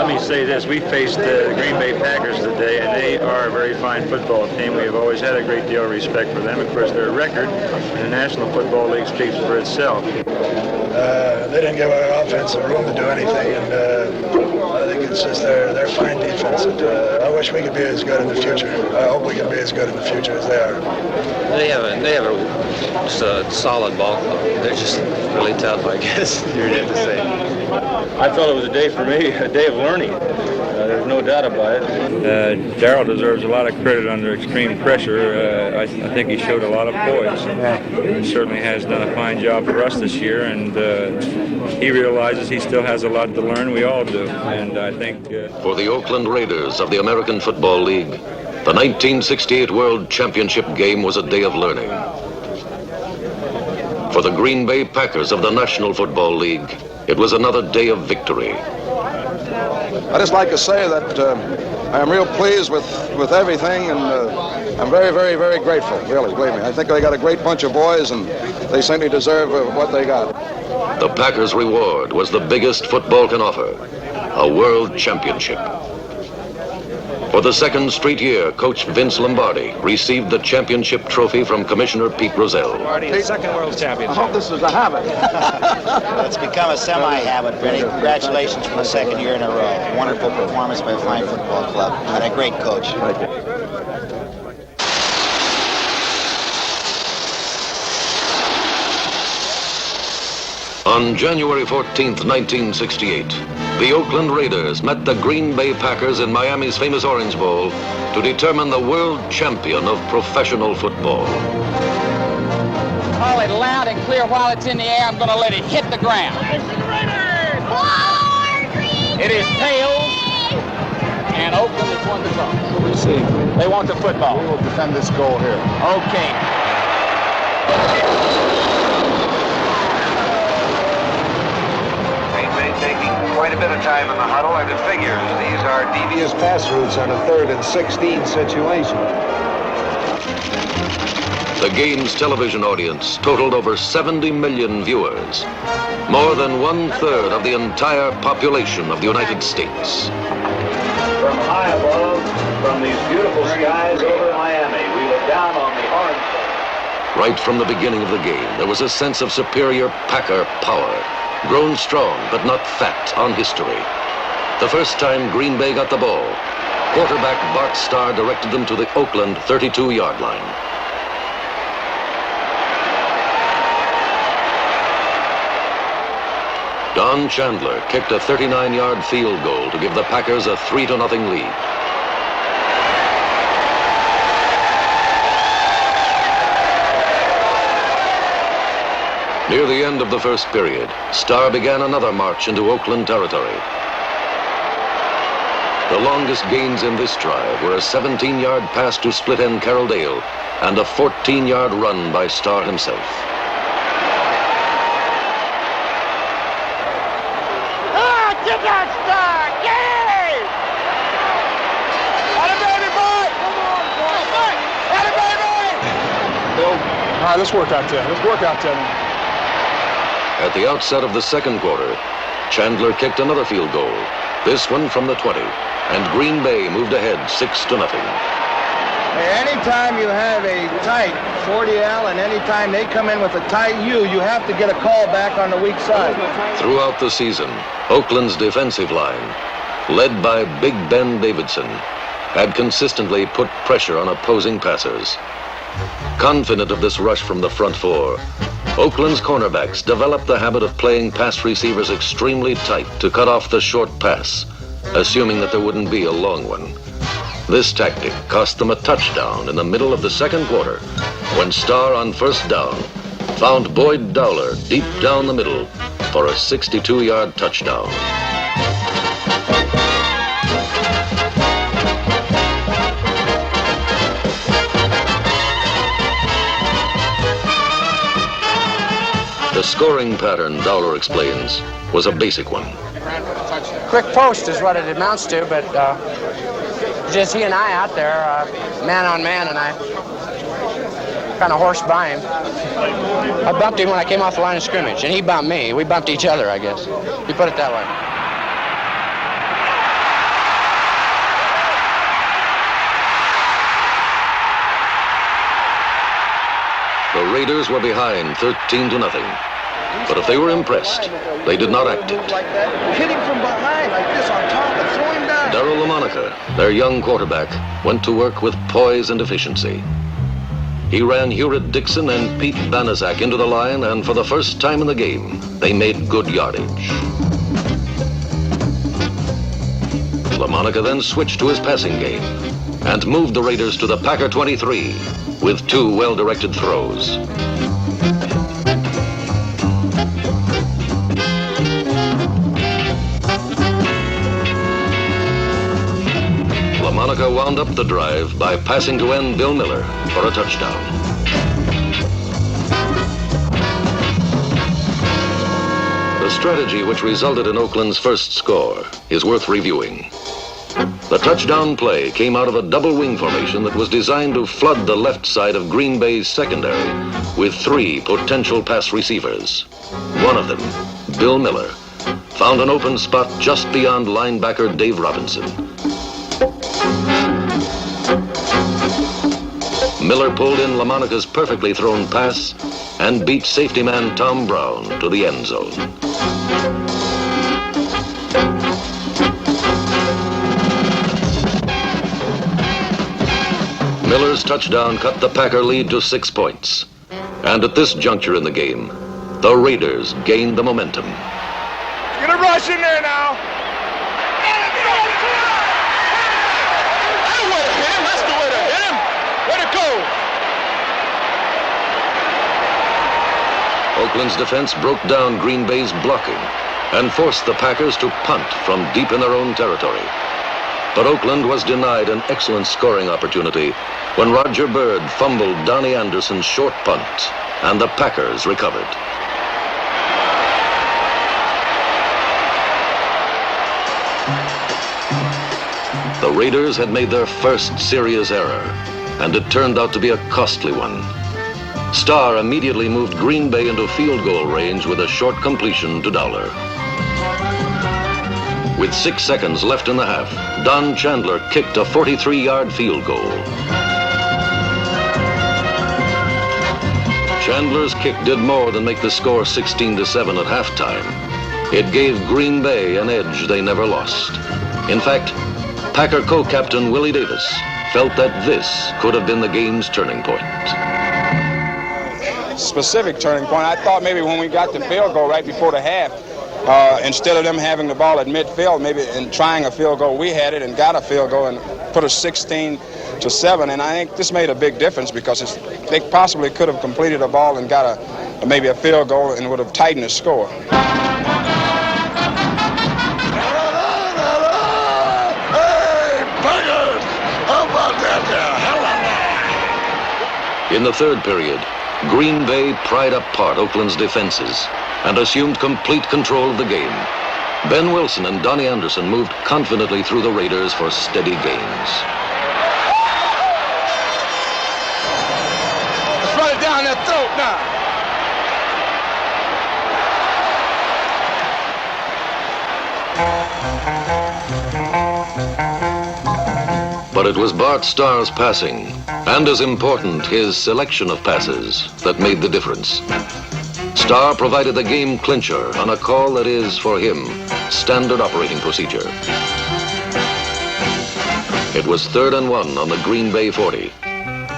let me say this. We faced the Green Bay Packers today, and they are a very fine football team. We have always had a great deal of respect for them. Of course, their record in the National Football League speaks for itself. They didn't give our offense room to do anything, and I think it's just their fine defense. I wish we could be as good in the future. I hope we can be as good in the future as they are. They have a solid ball club. They're just really tough, I guess you'd have to say. I felt it was a day for me, a day of learning. There's no doubt about it. Darrell deserves a lot of credit under extreme pressure. I think he showed a lot of poise. He certainly has done a fine job for us this year, and he realizes he still has a lot to learn. We all do, and I think... For the Oakland Raiders of the American Football League, the 1968 World Championship game was a day of learning. For the Green Bay Packers of the National Football League, it was another day of victory. I just like to say that I am real pleased with everything, and I'm very, very, very grateful, really, believe me. I think they got a great bunch of boys, and they simply deserve what they got. The Packers' reward was the biggest football can offer, a world championship. For the second straight year, Coach Vince Lombardi received the championship trophy from Commissioner Pete Rozelle. Lombardi, second world championship. I hope this is a habit. It's become a semi-habit, Vinny. Congratulations for the second year in a row. Wonderful performance by a fine football club and a great coach. On January 14th, 1968, the Oakland Raiders met the Green Bay Packers in Miami's famous Orange Bowl to determine the world champion of professional football. Call it loud and clear while it's in the air. I'm going to let it hit the ground. It is tails, and Oakland has won the toss. Receive. They want the football. We will defend this goal here. Okay. Taking quite a bit of time in the huddle, and it figures these are devious pass routes on a 3rd and 16 situation. The game's television audience totaled over 70 million viewers, more than 1/3 of the entire population of the United States. From high above, from these beautiful skies over Miami, we look down on the Orange Bowl. Right from the beginning of the game, there was a sense of superior Packer power. Grown strong, but not fat, on history. The first time Green Bay got the ball, quarterback Bart Starr directed them to the Oakland 32-yard line. Don Chandler kicked a 39-yard field goal to give the Packers a 3-0 lead. Near the end of the first period, Starr began another march into Oakland territory. The longest gains in this drive were a 17-yard pass to split end Carroll Dale and a 14-yard run by Starr himself. Get that Starr! Yay! Atta baby boy! Atta baby! Bill, all right, let's work out there. Let's work out there. At the outset of the second quarter, Chandler kicked another field goal, this one from the 20, and Green Bay moved ahead 6-0. Anytime you have a tight 40L and anytime they come in with a tight U, you have to get a call back on the weak side. Throughout the season, Oakland's defensive line, led by Big Ben Davidson, had consistently put pressure on opposing passers. Confident of this rush from the front four, Oakland's cornerbacks developed the habit of playing pass receivers extremely tight to cut off the short pass, assuming that there wouldn't be a long one. This tactic cost them a touchdown in the middle of the second quarter when Starr on first down found Boyd Dowler deep down the middle for a 62-yard touchdown. The scoring pattern, Dowler explains, was a basic one. Quick post is what it amounts to, but just he and I out there, man on man, and I kind of horsed by him. I bumped him when I came off the line of scrimmage, and he bumped me. We bumped each other, I guess. You put it that way. Raiders were behind 13-0. But if they were impressed, they did not act it. Hit him from behind like this on top and throw him down. Darryl LaMonica, their young quarterback, went to work with poise and efficiency. He ran Hewritt Dixon and Pete Banaszak into the line, and for the first time in the game, they made good yardage. LaMonica then switched to his passing game and moved the Raiders to the Packer 23 with 2 well-directed throws. LaMonica wound up the drive by passing to end Bill Miller for a touchdown. The strategy which resulted in Oakland's first score is worth reviewing. The touchdown play came out of a double wing formation that was designed to flood the left side of Green Bay's secondary with 3 potential pass receivers. One of them, Bill Miller, found an open spot just beyond linebacker Dave Robinson. Miller pulled in LaMonica's perfectly thrown pass and beat safety man Tom Brown to the end zone. Miller's touchdown cut the Packer lead to 6 points. And at this juncture in the game, the Raiders gained the momentum. Get a rush in there now. That's the way to hit him. Way to go. Oakland's defense broke down Green Bay's blocking and forced the Packers to punt from deep in their own territory. But Oakland was denied an excellent scoring opportunity when Roger Byrd fumbled Donnie Anderson's short punt, and the Packers recovered. The Raiders had made their first serious error, and it turned out to be a costly one. Starr immediately moved Green Bay into field goal range with a short completion to Dowler. With 6 seconds left in the half, Don Chandler kicked a 43-yard field goal. Chandler's kick did more than make the score 16-7 at halftime. It gave Green Bay an edge they never lost. In fact, Packer co-captain Willie Davis felt that this could have been the game's turning point. Specific turning point, I thought maybe when we got the field goal right before the half, instead of them having the ball at midfield, maybe in trying a field goal, we had it and got a field goal and put us 16-7. And I think this made a big difference because they possibly could have completed a ball and got maybe a field goal and would have tightened the score. In the third period, Green Bay pried apart Oakland's defenses and assumed complete control of the game. Ben Wilson and Donnie Anderson moved confidently through the Raiders for steady gains. Let's run it down that throat now. But it was Bart Starr's passing, and as important, his selection of passes, that made the difference. Starr provided the game clincher on a call that is, for him, standard operating procedure. It was 3rd and 1 on the Green Bay 40.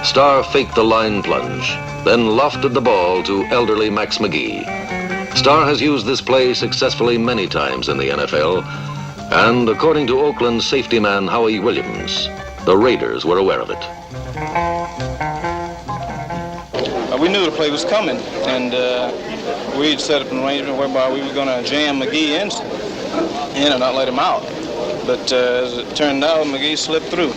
Starr faked the line plunge, then lofted the ball to elderly Max McGee. Starr has used this play successfully many times in the NFL, and according to Oakland safety man Howie Williams, the Raiders were aware of it. We knew the play was coming, and we'd set up an arrangement whereby we were going to jam McGee in and not let him out. But as it turned out, McGee slipped through.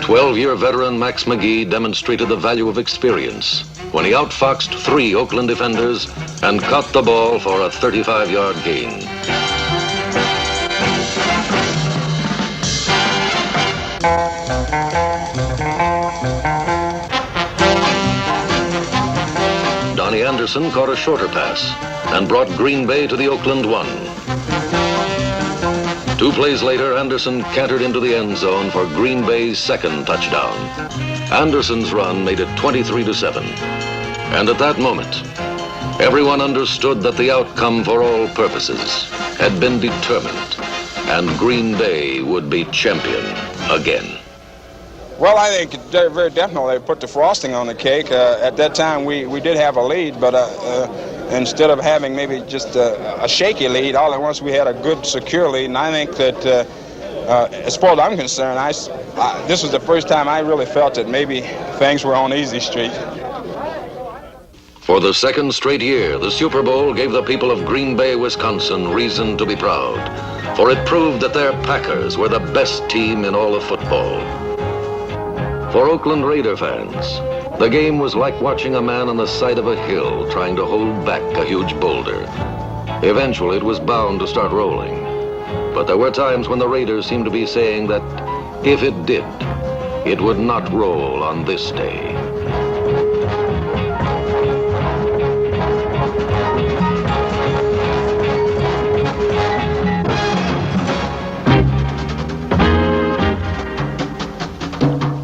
12-year veteran Max McGee demonstrated the value of experience when he outfoxed 3 Oakland defenders and caught the ball for a 35-yard gain. Donnie Anderson caught a shorter pass and brought Green Bay to the Oakland 1. 2 plays later, Anderson cantered into the end zone for Green Bay's 2nd touchdown. Anderson's run made it 23-7. And at that moment, everyone understood that the outcome for all purposes had been determined, and Green Bay would be champion again. Well, I think very definitely put the frosting on the cake. At that time, we did have a lead, but instead of having maybe just a shaky lead, all at once we had a good, secure lead. And I think that, as far as I'm concerned, this was the first time I really felt that maybe things were on easy street. For the second straight year, the Super Bowl gave the people of Green Bay, Wisconsin, reason to be proud, for it proved that their Packers were the best team in all of football. For Oakland Raider fans, the game was like watching a man on the side of a hill trying to hold back a huge boulder. Eventually, it was bound to start rolling. But there were times when the Raiders seemed to be saying that if it did, it would not roll on this day.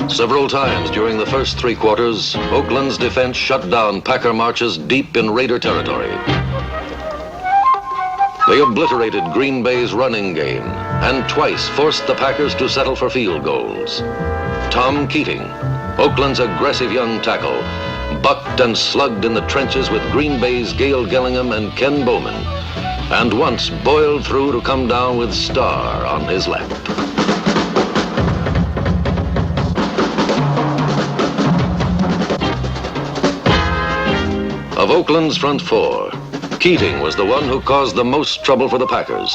Several times during the first three quarters, Oakland's defense shut down Packer marches deep in Raider territory. They obliterated Green Bay's running game and twice forced the Packers to settle for field goals. Tom Keating, Oakland's aggressive young tackle, bucked and slugged in the trenches with Green Bay's Gale Gillingham and Ken Bowman, and once boiled through to come down with Starr on his lap. Of Oakland's front four, Keating was the one who caused the most trouble for the Packers.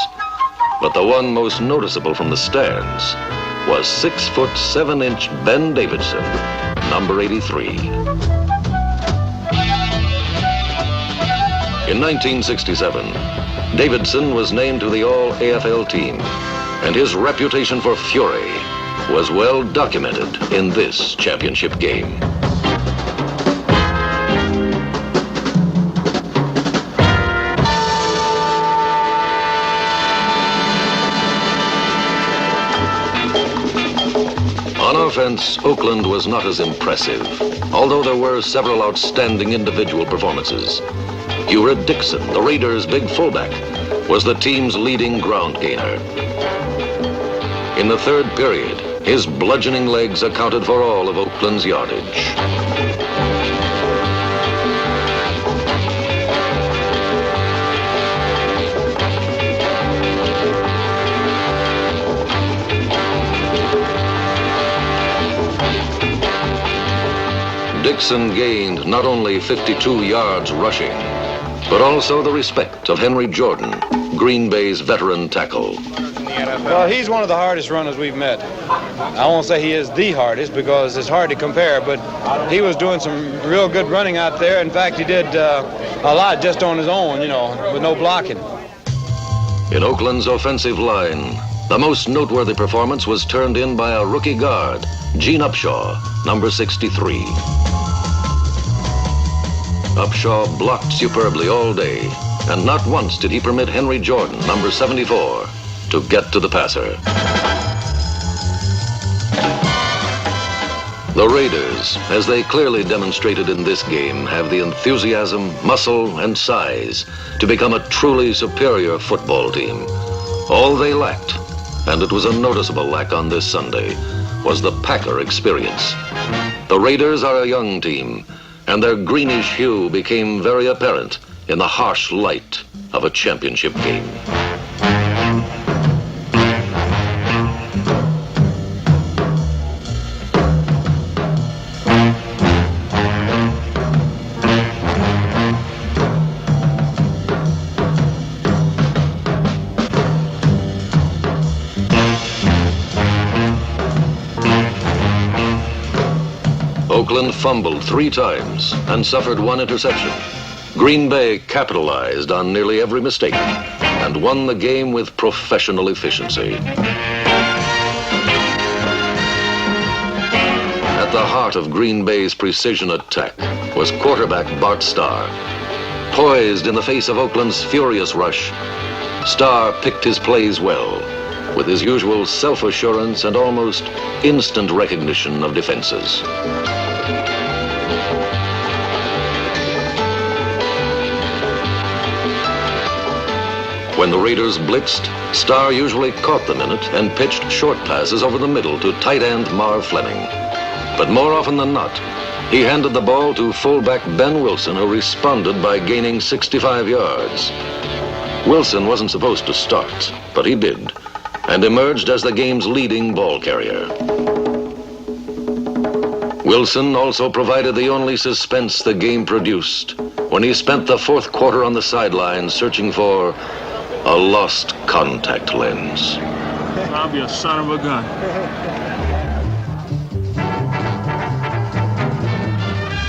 But the one most noticeable from the stands was 6'7" Ben Davidson, number 83. In 1967, Davidson was named to the All-AFL team, and his reputation for fury was well documented in this championship game. On offense, Oakland was not as impressive, although there were several outstanding individual performances. Heward Dixon, the Raiders' big fullback, was the team's leading ground gainer. In the third period, his bludgeoning legs accounted for all of Oakland's yardage. Dixon gained not only 52 yards rushing, but also the respect of Henry Jordan, Green Bay's veteran tackle. Well, he's one of the hardest runners we've met. I won't say he is the hardest because it's hard to compare, but he was doing some real good running out there. In fact, he did a lot just on his own, with no blocking. In Oakland's offensive line, the most noteworthy performance was turned in by a rookie guard, Gene Upshaw, number 63. Upshaw blocked superbly all day, and not once did he permit Henry Jordan, number 74, to get to the passer. The Raiders, as they clearly demonstrated in this game, have the enthusiasm, muscle, and size to become a truly superior football team. All they lacked, and it was a noticeable lack on this Sunday, was the Packer experience. The Raiders are a young team, and their greenish hue became very apparent in the harsh light of a championship game. Oakland fumbled 3 times and suffered 1 interception. Green Bay capitalized on nearly every mistake and won the game with professional efficiency. At the heart of Green Bay's precision attack was quarterback Bart Starr. Poised in the face of Oakland's furious rush, Starr picked his plays well, with his usual self-assurance and almost instant recognition of defenses. When the Raiders blitzed, Starr usually caught them in it and pitched short passes over the middle to tight end Marv Fleming. But more often than not, he handed the ball to fullback Ben Wilson, who responded by gaining 65 yards. Wilson wasn't supposed to start, but he did, and emerged as the game's leading ball carrier. Wilson also provided the only suspense the game produced when he spent the fourth quarter on the sideline searching for a lost contact lens. I'll be a son of a gun.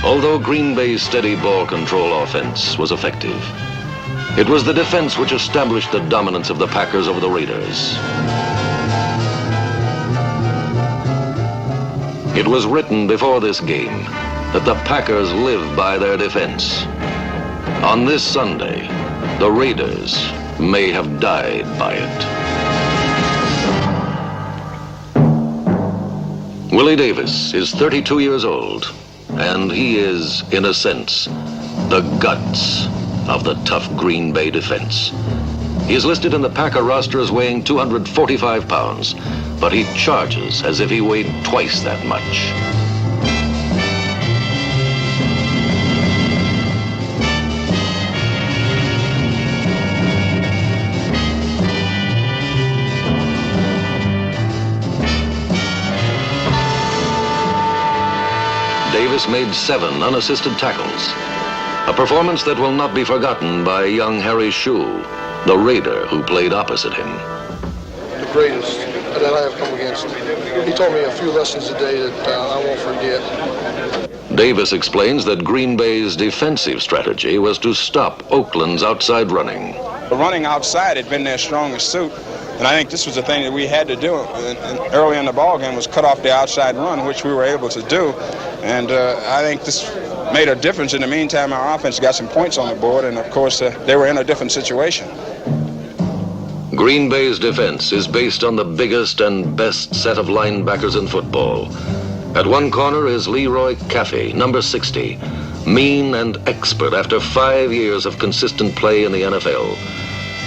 Although Green Bay's steady ball control offense was effective, it was the defense which established the dominance of the Packers over the Raiders. It was written before this game that the Packers live by their defense. On this Sunday, the Raiders may have died by it. Willie Davis is 32 years old, and he is, in a sense, the guts of the tough Green Bay defense. He is listed in the Packer roster as weighing 245 pounds, but he charges as if he weighed twice that much. Davis made 7 unassisted tackles, a performance that will not be forgotten by young Harry Shue, the Raider who played opposite him. The greatest that I have come against. He taught me a few lessons a day that I won't forget. Davis explains that Green Bay's defensive strategy was to stop Oakland's outside running. The running outside had been their strongest suit, and I think this was the thing that we had to do. And early in the ball game was cut off the outside run, which we were able to do. And I think this made a difference. In the meantime, our offense got some points on the board, and of course, they were in a different situation. Green Bay's defense is based on the biggest and best set of linebackers in football. At one corner is Leroy Caffey, number 60, mean and expert after 5 years of consistent play in the NFL.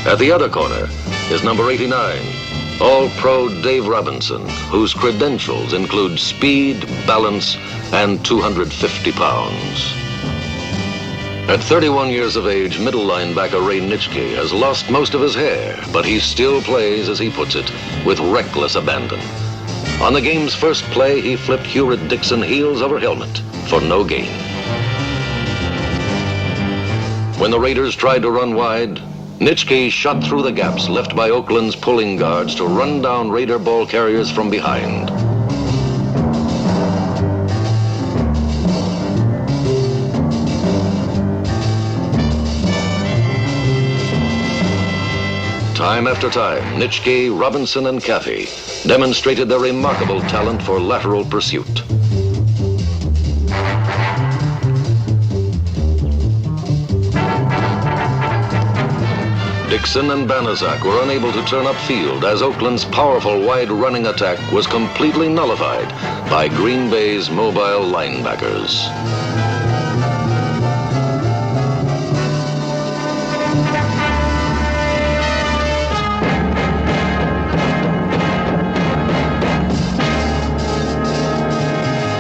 At the other corner is number 89, All-Pro Dave Robinson, whose credentials include speed, balance, and 250 pounds. At 31 years of age, middle linebacker Ray Nitschke has lost most of his hair, but he still plays, as he puts it, with reckless abandon. On the game's first play, he flipped Hewritt Dixon heels over helmet for no gain. When the Raiders tried to run wide, Nitschke shot through the gaps left by Oakland's pulling guards to run down Raider ball carriers from behind. Time after time, Nitschke, Robinson, and Caffey demonstrated their remarkable talent for lateral pursuit. Dixon and Banaszak were unable to turn upfield as Oakland's powerful wide running attack was completely nullified by Green Bay's mobile linebackers.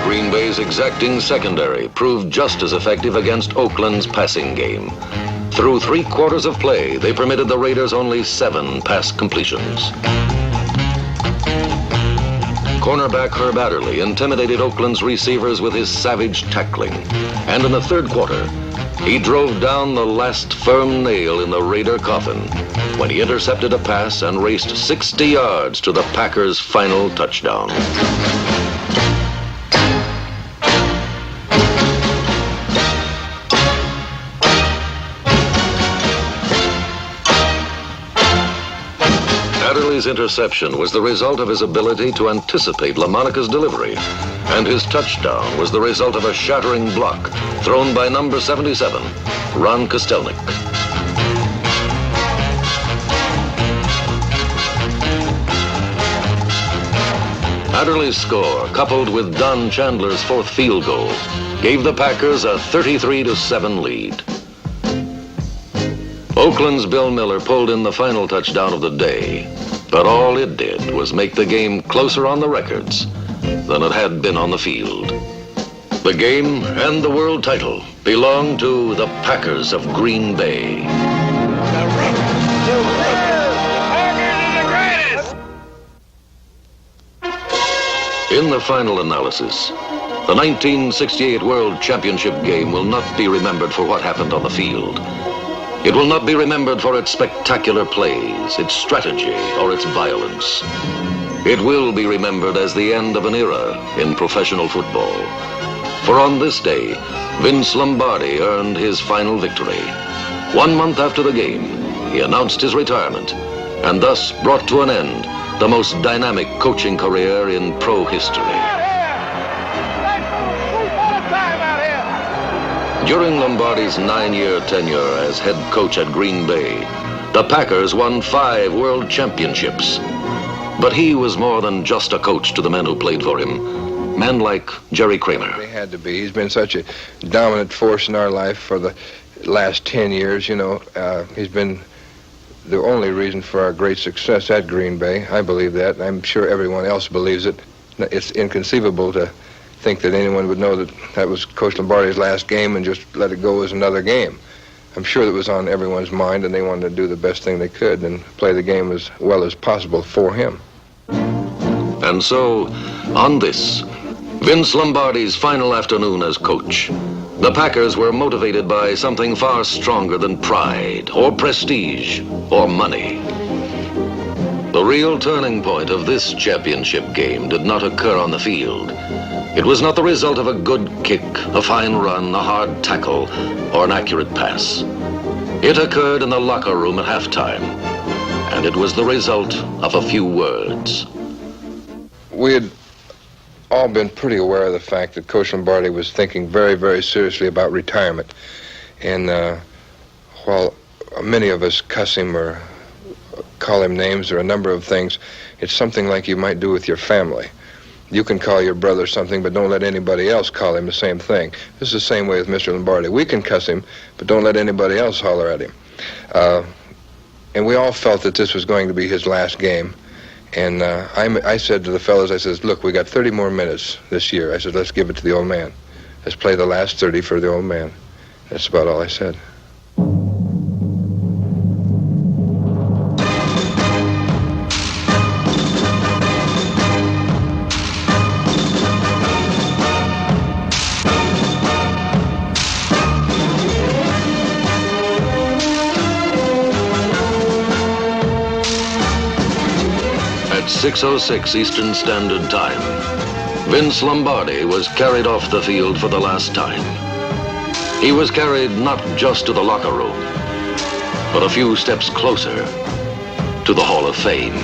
Green Bay's exacting secondary proved just as effective against Oakland's passing game. Through 3 quarters of play, they permitted the Raiders only 7 pass completions. Cornerback Herb Adderley intimidated Oakland's receivers with his savage tackling. And in the third quarter, he drove down the last firm nail in the Raider coffin when he intercepted a pass and raced 60 yards to the Packers' final touchdown. Adderley's interception was the result of his ability to anticipate LaMonica's delivery, and his touchdown was the result of a shattering block thrown by number 77, Ron Kostelnik. Adderley's score, coupled with Don Chandler's 4th field goal, gave the Packers a 33-7 lead. Oakland's Bill Miller pulled in the final touchdown of the day, but all it did was make the game closer on the records than it had been on the field. The game and the world title belong to the Packers of Green Bay. In the final analysis, the 1968 World Championship game will not be remembered for what happened on the field. It will not be remembered for its spectacular plays, its strategy, or its violence. It will be remembered as the end of an era in professional football. For on this day, Vince Lombardi earned his final victory. 1 month after the game, he announced his retirement and thus brought to an end the most dynamic coaching career in pro history. During Lombardi's 9-year tenure as head coach at Green Bay, the Packers won 5 world championships. But he was more than just a coach to the men who played for him. Men like Jerry Kramer. He had to be. He's been such a dominant force in our life for the last 10 years, you know. He's been the only reason for our great success at Green Bay. I believe that. I'm sure everyone else believes it. It's inconceivable to think that anyone would know that that was Coach Lombardi's last game and just let it go as another game. I'm sure that was on everyone's mind, and they wanted to do the best thing they could and play the game as well as possible for him. And so, on this, Vince Lombardi's final afternoon as coach, the Packers were motivated by something far stronger than pride or prestige or money. The real turning point of this championship game did not occur on the field. It was not the result of a good kick, a fine run, a hard tackle, or an accurate pass. It occurred in the locker room at halftime, and it was the result of a few words. We had all been pretty aware of the fact that Coach Lombardi was thinking very, very seriously about retirement. And while many of us cuss him or call him names or a number of things, it's something like you might do with your family. You can call your brother something, but don't let anybody else call him the same thing. This is the same way with Mr. Lombardi. We can cuss him, but don't let anybody else holler at him. And we all felt that this was going to be his last game. And I said to the fellas, I said, look, we got 30 more minutes this year. I said, let's give it to the old man. Let's play the last 30 for the old man. That's about all I said. At 6:06 Eastern Standard Time, Vince Lombardi was carried off the field for the last time. He was carried not just to the locker room, but a few steps closer to the Hall of Fame.